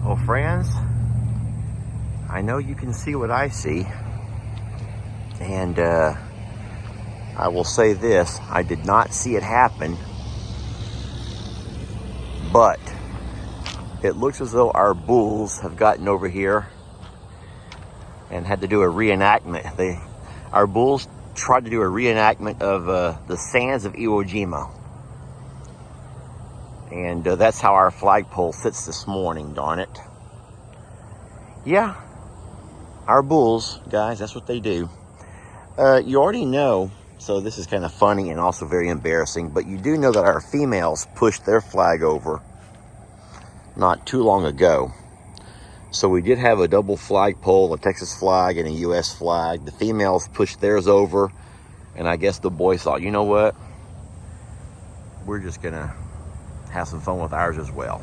Well, friends, I know you can see what I see, and I will say this: I did not see it happen, but it looks as though our bulls have gotten over here and had to do a reenactment. Our bulls tried to do a reenactment of the sands of Iwo Jima. And that's how our flagpole sits this morning, darn it. Yeah, our bulls, guys, that's what they do. You already know, so this is kind of funny and also very embarrassing, but you do know that our females pushed their flag over not too long ago. So we did have a double flagpole, a Texas flag and a U.S. flag. The females pushed theirs over, and I guess the boys thought, you know what? We're just gonna have some fun with ours as well.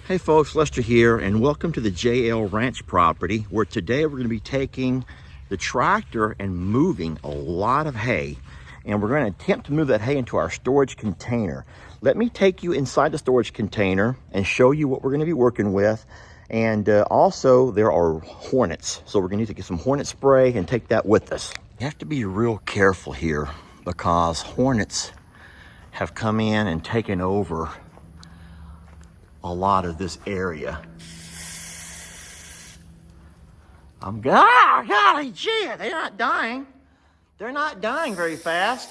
Hey folks, Lester here, and welcome to the JL Ranch property, where today we're going to be taking the tractor and moving a lot of hay, and we're going to attempt to move that hay into our storage container. Let me take you inside the storage container and show you what we're going to be working with. And also there are hornets, so we're going to need to get some hornet spray and take that with us. You have to be real careful here because hornets have come in and taken over a lot of this area. Golly gee, they're not dying. They're not dying very fast.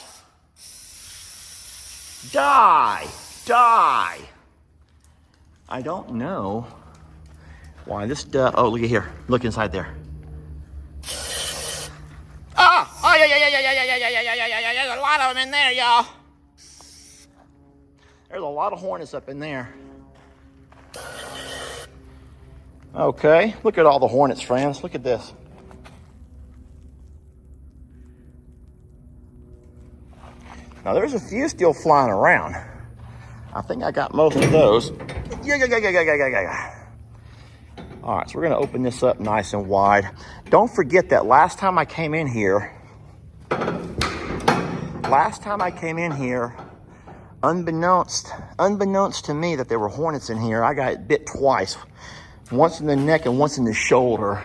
Die. I don't know why this oh, look at here. Look inside there. Oh, yeah. There's a lot of them in there, y'all. There's a lot of hornets up in there. Okay, look at all the hornets, friends. Look at this. Now, there's a few still flying around. I think I got most of those. Yeah. All right, so we're going to open this up nice and wide. Don't forget that last time I came in here, unbeknownst to me that there were hornets in here, I got bit twice. Once in the neck and once in the shoulder.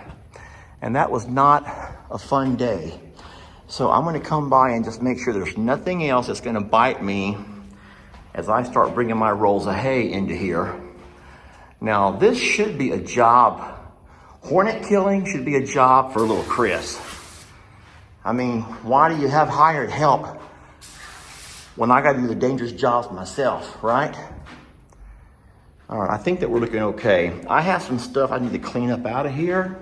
And that was not a fun day. So I'm going to come by and just make sure there's nothing else that's going to bite me as I start bringing my rolls of hay into here. Now, this should be a job. Hornet killing should be a job for little Chris. I mean, why do you have hired help when I got to do the dangerous jobs myself, right? All right, I think that we're looking okay. I have some stuff I need to clean up out of here.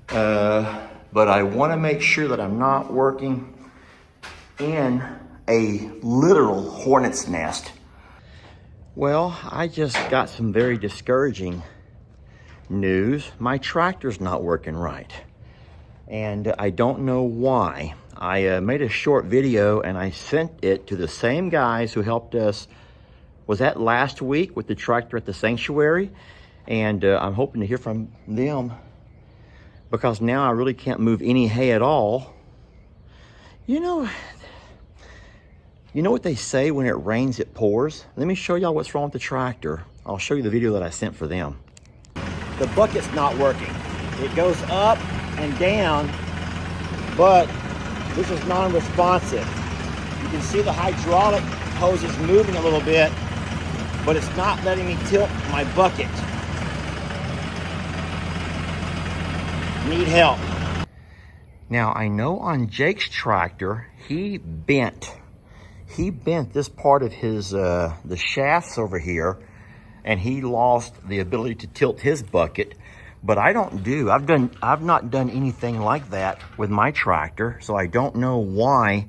But I want to make sure that I'm not working in a literal hornet's nest. Well, I just got some very discouraging news. My tractor's not working right. And I don't know why. I made a short video and I sent it to the same guys who helped us. Was that last week with the tractor at the sanctuary? And I'm hoping to hear from them because now I really can't move any hay at all. You know what they say, when it rains, it pours? Let me show y'all what's wrong with the tractor. I'll show you the video that I sent for them. The bucket's not working. It goes up and down, but this is non-responsive. You can see the hydraulic hose is moving a little bit, but it's not letting me tilt my bucket. Need help. Now, I know on Jake's tractor, he bent this part of his, the shafts over here, and he lost the ability to tilt his bucket, but I've not done anything like that with my tractor, so I don't know why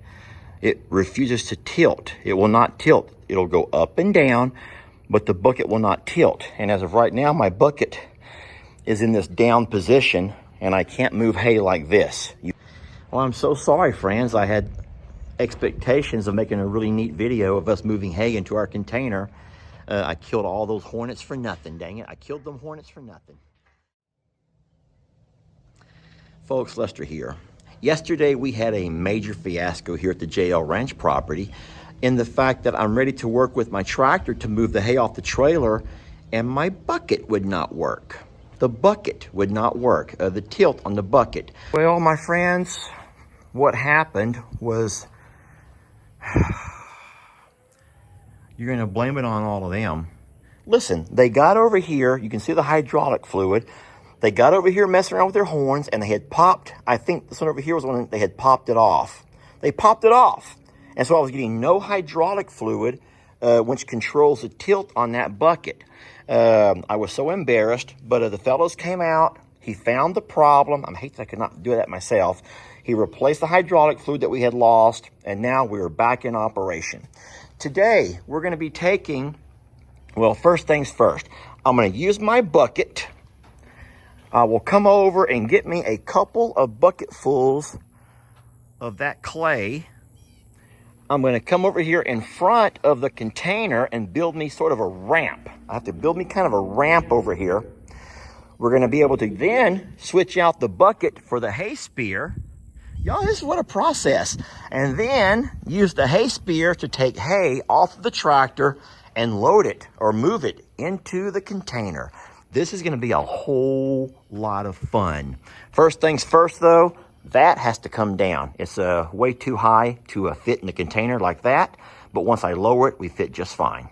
it refuses to tilt. It will not tilt. It'll go up and down, but the bucket will not tilt. And as of right now, my bucket is in this down position, and I can't move hay like this. Well, I'm so sorry, friends. I had expectations of making a really neat video of us moving hay into our container. I killed all those hornets for nothing, dang it. I killed them hornets for nothing. Folks, Lester here. Yesterday we had a major fiasco here at the JL Ranch property in the fact that I'm ready to work with my tractor to move the hay off the trailer and my bucket would not work. The bucket would not work, the tilt on the bucket. Well, my friends, what happened was, you're gonna blame it on all of them. Listen, they got over here, you can see the hydraulic fluid. They got over here messing around with their horns and they had popped, I think this one over here was one, they had popped it off. They popped it off. And so I was getting no hydraulic fluid, which controls the tilt on that bucket. I was so embarrassed, but the fellows came out. He found the problem. I hate that I could not do that myself. He replaced the hydraulic fluid that we had lost, and now we are back in operation. Today, we're going to be taking, well, first things first. I'm going to use my bucket. I will come over and get me a couple of bucketfuls of that clay. I'm going to come over here in front of the container and build me sort of a ramp. I have to build me kind of a ramp over here. We're going to be able to then switch out the bucket for the hay spear. Y'all, this is what a process. And then use the hay spear to take hay off of the tractor and load it or move it into the container. This is going to be a whole lot of fun. First things first, though, that has to come down. It's way too high to fit in the container like that. But once I lower it, we fit just fine.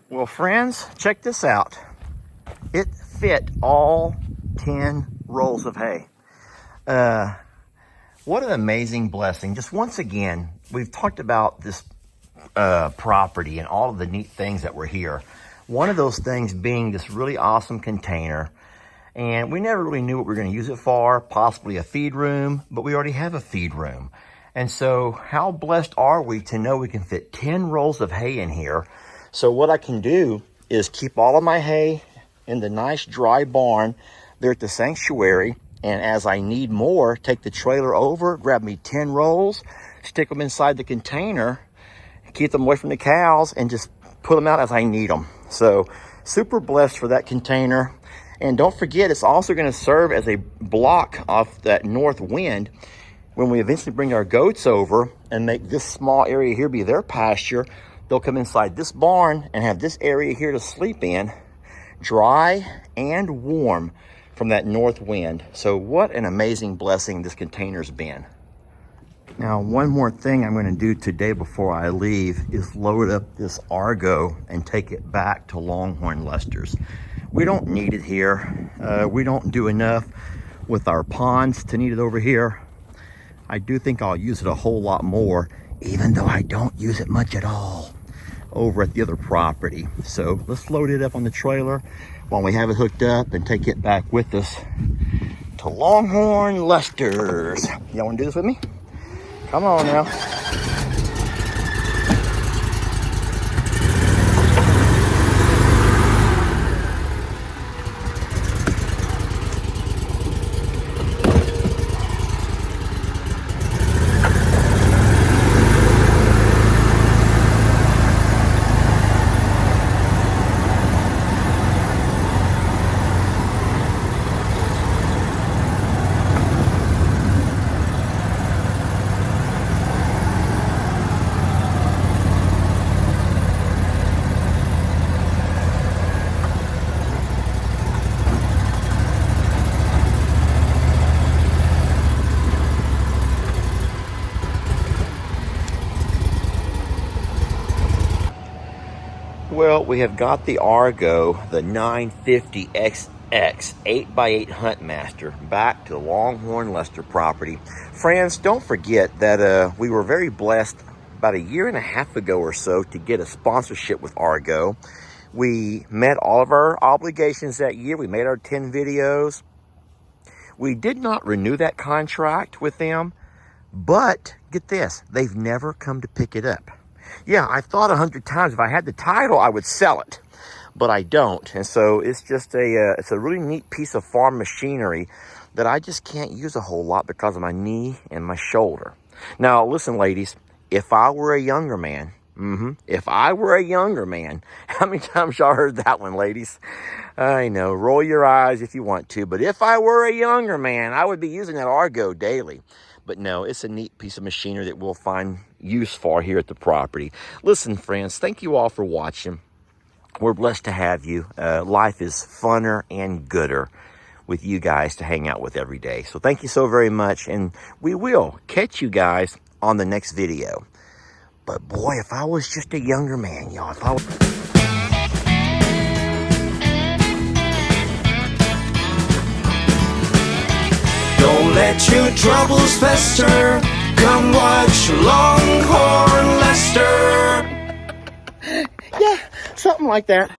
Well, friends, check this out. It fit all 10 rolls of hay. What an amazing blessing. Just once again, we've talked about this property and all of the neat things that were here. One of those things being this really awesome container. And we never really knew what we were going to use it for, possibly a feed room, but we already have a feed room. And so how blessed are we to know we can fit 10 rolls of hay in here. So what I can do is keep all of my hay in the nice dry barn there at the sanctuary. And as I need more, take the trailer over, grab me 10 rolls, stick them inside the container, keep them away from the cows, and just put them out as I need them. So super blessed for that container. And don't forget, it's also going to serve as a block off that north wind when we eventually bring our goats over and make this small area here be their pasture. They'll come inside this barn and have this area here to sleep in, dry and warm from that north wind. So what an amazing blessing this container's been. Now, one more thing I'm going to do today before I leave is load up this ARGO and take it back to Longhorn Lester's. We don't need it here. We don't do enough with our ponds to need it over here. I do think I'll use it a whole lot more, even though I don't use it much at all over at the other property. So let's load it up on the trailer while we have it hooked up and take it back with us to Longhorn Lester's. Y'all want to do this with me? Come on now. Well, we have got the ARGO, the 950XX 8x8 Huntmaster, back to the Longhorn Lester property. Friends, don't forget that we were very blessed about a year and a half ago or so to get a sponsorship with ARGO. We met all of our obligations that year. We made our 10 videos. We did not renew that contract with them, but get this, they've never come to pick it up. Yeah, I thought 100 times if I had the title, I would sell it, but I don't. And so it's just it's a really neat piece of farm machinery that I just can't use a whole lot because of my knee and my shoulder. Now, listen, ladies, if I were a younger man, if I were a younger man, how many times y'all heard that one, ladies? I know, roll your eyes if you want to, but if I were a younger man, I would be using that ARGO daily. But no, it's a neat piece of machinery that we'll find use for here at the property. Listen, friends, thank you all for watching. We're blessed to have you. Life is funner and gooder with you guys to hang out with every day. So thank you so very much, and we will catch you guys on the next video. But boy, if I was just a younger man, y'all, if I was... Don't let your troubles fester. Come watch Longhorn Lester. Yeah, something like that.